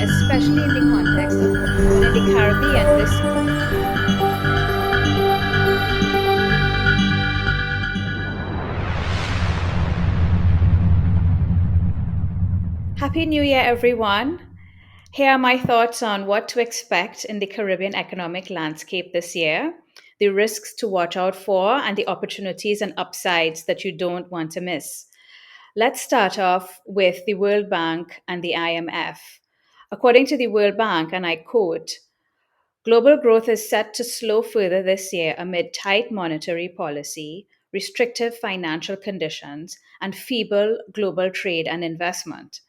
especially in the context of in the Caribbean. This Happy New Year, everyone. Here are my thoughts on what to expect in the Caribbean economic landscape this year, the risks to watch out for, and the opportunities and upsides that you don't want to miss. Let's start off with the World Bank and the IMF. According to the World Bank, and I quote, global growth is set to slow further this year amid tight monetary policy, restrictive financial conditions, and feeble global trade and investment.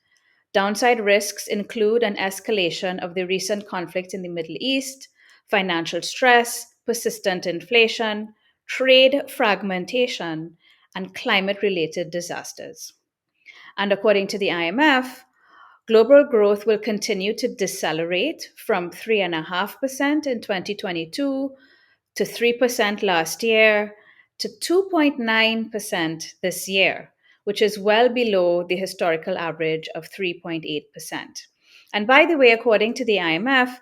Downside risks include an escalation of the recent conflict in the Middle East, financial stress, persistent inflation, trade fragmentation, and climate related disasters. And according to the IMF, global growth will continue to decelerate from 3.5% in 2022 to 3% last year to 2.9% this year, which is well below the historical average of 3.8%. And by the way, according to the IMF,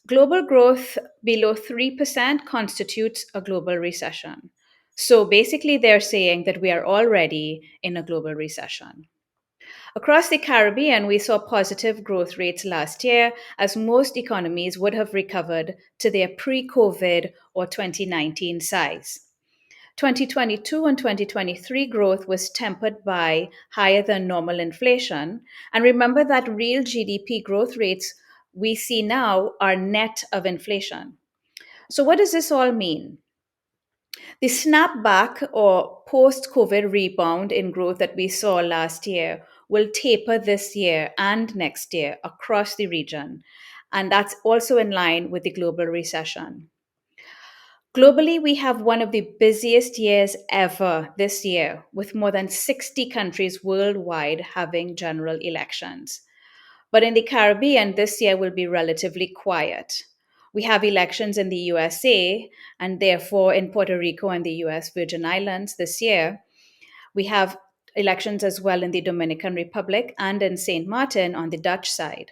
global growth below 3% constitutes a global recession. So basically, they're saying that we are already in a global recession. Across the Caribbean, we saw positive growth rates last year as most economies would have recovered to their pre COVID or 2019 size. 2022 and 2023 growth was tempered by higher than normal inflation. And remember that real GDP growth rates we see now are net of inflation. So, what does this all mean? The snapback or post COVID rebound in growth that we saw last year will taper this year and next year across the region. And that's also in line with the global recession. Globally, we have one of the busiest years ever this year, with more than 60 countries worldwide having general elections. But in the Caribbean, this year will be relatively quiet. We have elections in the USA and therefore in Puerto Rico and the US Virgin Islands this year. We have elections as well in the Dominican Republic and in St. Martin on the Dutch side.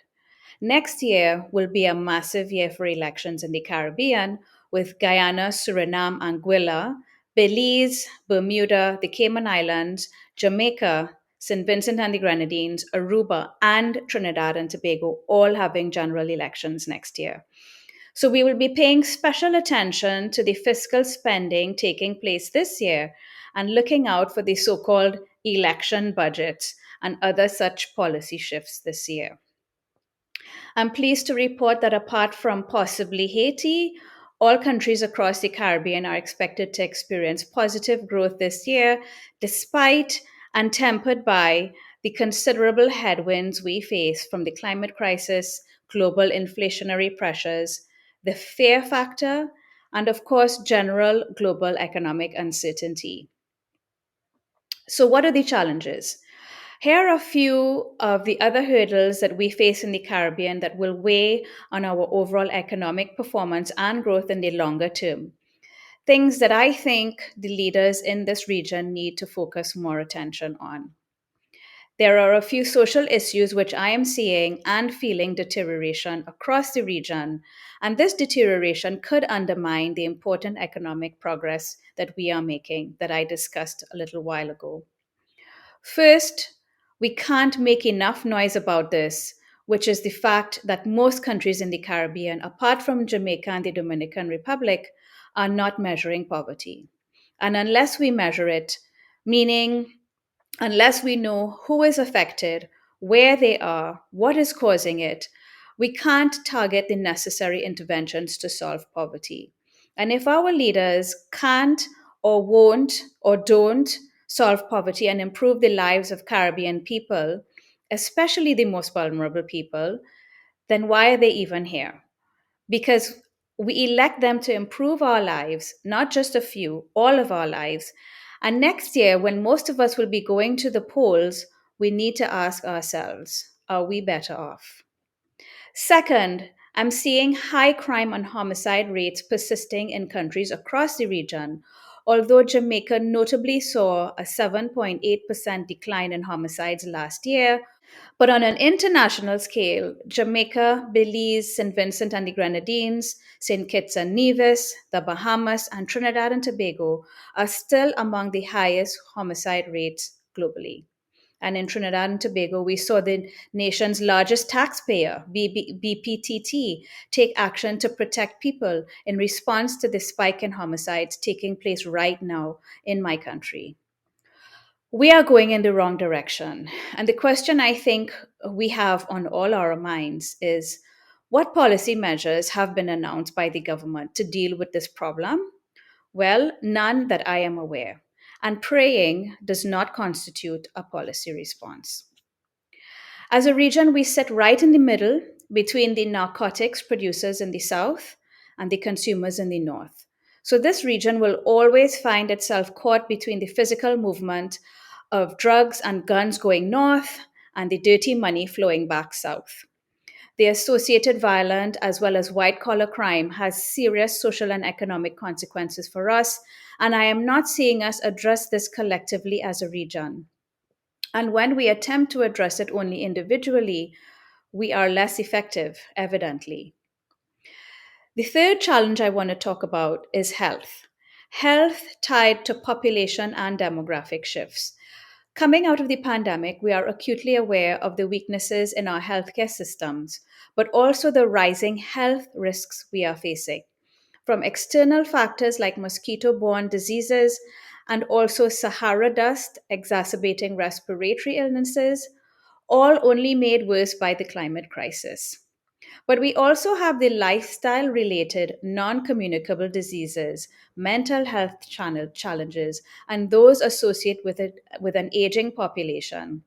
Next year will be a massive year for elections in the Caribbean with Guyana, Suriname, Anguilla, Belize, Bermuda, the Cayman Islands, Jamaica, St. Vincent and the Grenadines, Aruba, and Trinidad and Tobago all having general elections next year. So we will be paying special attention to the fiscal spending taking place this year and looking out for the so called election budgets and other such policy shifts this year. I'm pleased to report that apart from possibly Haiti, all countries across the Caribbean are expected to experience positive growth this year, despite and tempered by the considerable headwinds we face from the climate crisis, global inflationary pressures, the fear factor, and of course, general global economic uncertainty. So, what are the challenges? Here are a few of the other hurdles that we face in the Caribbean that will weigh on our overall economic performance and growth in the longer term. Things that I think the leaders in this region need to focus more attention on. There are a few social issues which I am seeing and feeling deterioration across the region, and this deterioration could undermine the important economic progress that we are making that I discussed a little while ago. First, we can't make enough noise about this, which is the fact that most countries in the Caribbean, apart from Jamaica and the Dominican Republic, are not measuring poverty. And unless we measure it, meaning unless we know who is affected, where they are, what is causing it, we can't target the necessary interventions to solve poverty. And if our leaders can't or won't or don't solve poverty and improve the lives of Caribbean people, especially the most vulnerable people, then why are they even here? Because we elect them to improve our lives, not just a few, all of our lives. And next year, when most of us will be going to the polls, we need to ask ourselves, are we better off? Second, I'm seeing high crime and homicide rates persisting in countries across the region, although Jamaica notably saw a 7.8% decline in homicides last year. But on an international scale, Jamaica, Belize, St. Vincent and the Grenadines, St. Kitts and Nevis, the Bahamas, and Trinidad and Tobago are still among the highest homicide rates globally. And in Trinidad and Tobago, we saw the nation's largest taxpayer, BPTT, take action to protect people in response to the spike in homicides taking place right now in my country. We are going in the wrong direction. And the question I think we have on all our minds is what policy measures have been announced by the government to deal with this problem? Well, none that I am aware. And praying does not constitute a policy response. As a region, we sit right in the middle between the narcotics producers in the south and the consumers in the north. So, this region will always find itself caught between the physical movement of drugs and guns going north and the dirty money flowing back south. The associated violent as well as white collar crime has serious social and economic consequences for us, and I am not seeing us address this collectively as a region. And when we attempt to address it only individually, we are less effective, evidently. The third challenge I want to talk about is health. Health tied to population and demographic shifts. Coming out of the pandemic, we are acutely aware of the weaknesses in our healthcare systems, but also the rising health risks we are facing from external factors like mosquito borne diseases and also Sahara dust exacerbating respiratory illnesses, all only made worse by the climate crisis. But we also have the lifestyle related non communicable diseases, mental health channel challenges, and those associated with it with an aging population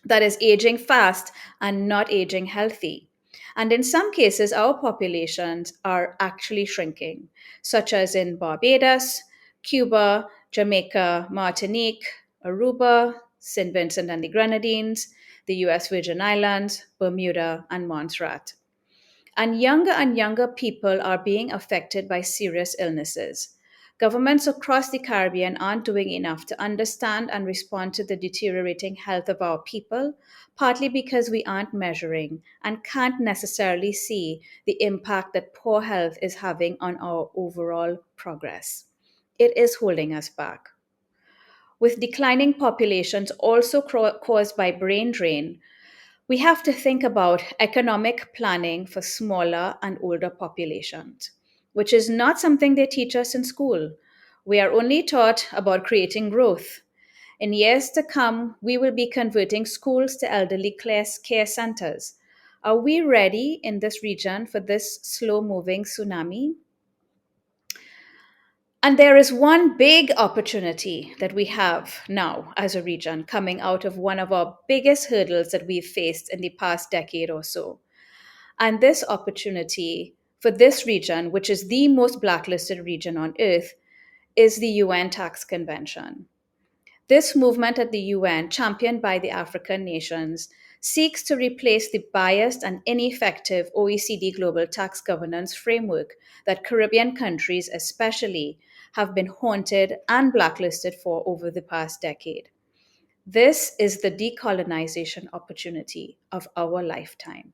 that is aging fast and not aging healthy. And in some cases, our populations are actually shrinking, such as in Barbados, Cuba, Jamaica, Martinique, Aruba, St. Vincent and the Grenadines, the US Virgin Islands, Bermuda, and Montserrat. And younger people are being affected by serious illnesses. Governments across the Caribbean aren't doing enough to understand and respond to the deteriorating health of our people, partly because we aren't measuring and can't necessarily see the impact that poor health is having on our overall progress. It is holding us back. With declining populations also caused by brain drain, we have to think about economic planning for smaller and older populations, which is not something they teach us in school. We are only taught about creating growth. In years to come, we will be converting schools to elderly care centers. Are we ready in this region for this slow moving tsunami? And there is one big opportunity that we have now as a region coming out of one of our biggest hurdles that we've faced in the past decade or so. And this opportunity for this region, which is the most blacklisted region on earth, is the UN Tax Convention. This movement at the UN, championed by the African nations, seeks to replace the biased and ineffective OECD global tax governance framework that Caribbean countries, especially, have been haunted and blacklisted for over the past decade. This is the decolonization opportunity of our lifetime.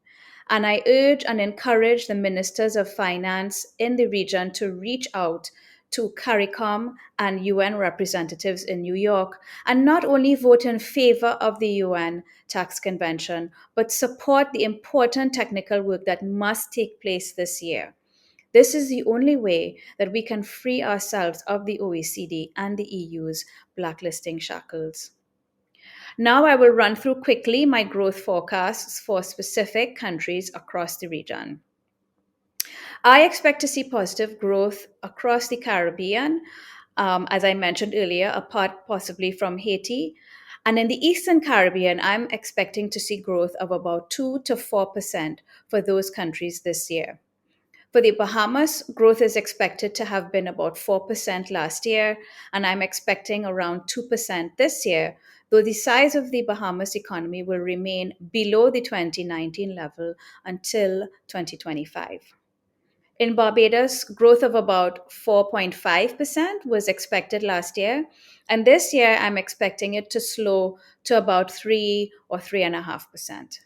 And I urge and encourage the ministers of finance in the region to reach out to CARICOM and UN representatives in New York and not only vote in favor of the UN tax convention, but support the important technical work that must take place this year. This is the only way that we can free ourselves of the OECD and the EU's blacklisting shackles. Now I will run through quickly my growth forecasts for specific countries across the region. I expect to see positive growth across the Caribbean, as I mentioned earlier, apart possibly from Haiti. And in the Eastern Caribbean, I'm expecting to see growth of about 2 to 4% for those countries this year. For the Bahamas, growth is expected to have been about 4% last year, and I'm expecting around 2% this year, though the size of the Bahamas economy will remain below the 2019 level until 2025. In Barbados, growth of about 4.5% was expected last year. And this year, I'm expecting it to slow to about 3 or 3.5%.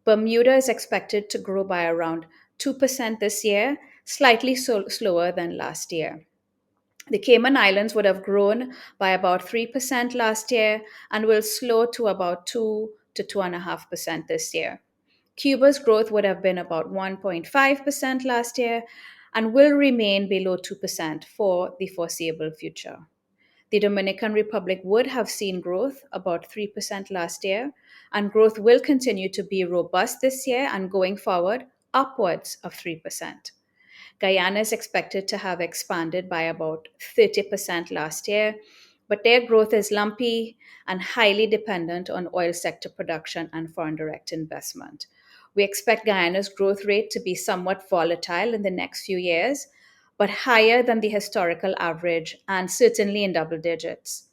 Bermuda is expected to grow by around 2% this year, slightly slower than last year. The Cayman Islands would have grown by about 3% last year and will slow to about 2 to 2.5% this year. Cuba's growth would have been about 1.5% last year and will remain below 2% for the foreseeable future. The Dominican Republic would have seen growth about 3% last year, and growth will continue to be robust this year and going forward upwards of 3%. Guyana is expected to have expanded by about 30% last year, but their growth is lumpy and highly dependent on oil sector production and foreign direct investment. We expect Guyana's growth rate to be somewhat volatile in the next few years, but higher than the historical average and certainly in double digits.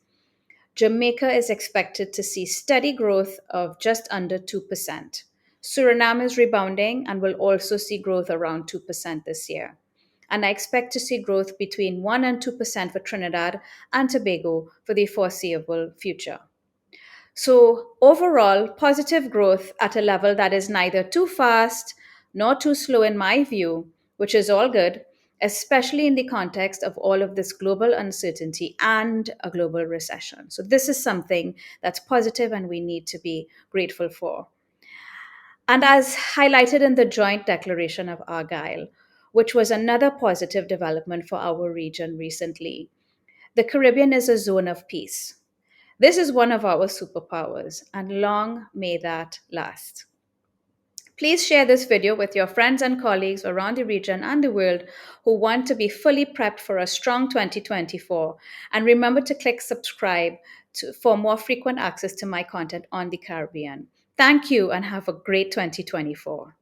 Jamaica is expected to see steady growth of just under 2%. Suriname is rebounding and will also see growth around 2% this year. And I expect to see growth between 1 and 2% for Trinidad and Tobago for the foreseeable future. So, overall, positive growth at a level that is neither too fast nor too slow, in my view, which is all good, especially in the context of all of this global uncertainty and a global recession. So, this is something that's positive and we need to be grateful for. And as highlighted in the joint declaration of Argyll, which was another positive development for our region recently, the Caribbean is a zone of peace. This is one of our superpowers, and long may that last. Please share this video with your friends and colleagues around the region and the world who want to be fully prepped for a strong 2024. And remember to click subscribe for more frequent access to my content on the Caribbean. Thank you and have a great 2024.